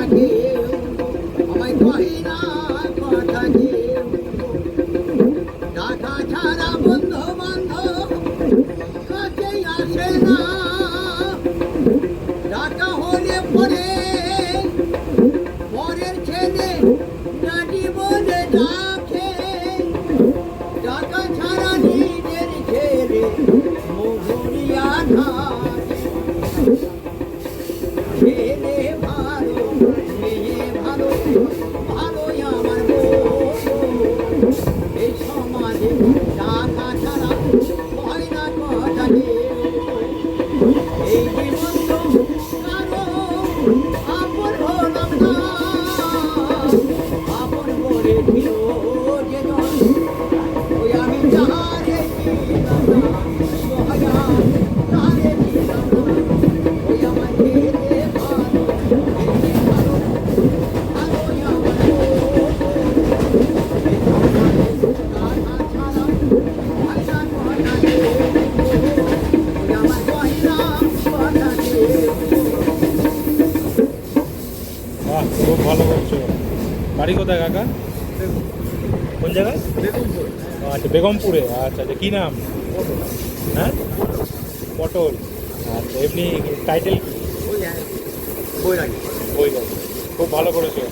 কথা কেউ আমায় কহে না কথা কেউ টাকা ছাড়া বন্ধু বান্ধব কাছে আসে না টাকা হলে পরে পরের ছেলে নাটি বলে ডাকে টাকা ছাড়া নিজের ছেলে মধুরিয়া থাকে ছেলে ভালো মেয়ে ভালো ভালোই আমার বউ এই সমাজে টাকা ছাড়া হয় না কথা এই জীবন তো কারো আপন হলাম না আপন বলে ছিল যে ওই আমি যাহারে ছিলাম না সহায়া তারে ছিলাম না ওই আমার ছেলে ভালো মেয়ে ভালো ভালোই আমার বউ এই সমাজে টাকা ছাড়া হয় না কথা ওই আমার কহিলাম কথা বাহ, খুব ভালো করছো। বাড়ি কোথায় কাকা? কোন জায়গায়? আচ্ছা, বেগমপুরে। আচ্ছা আচ্ছা, কী নাম? হ্যাঁ, পটল। আচ্ছা, এমনি টাইটেল কি? বই লাগে বই। খুব ভালো করেছো।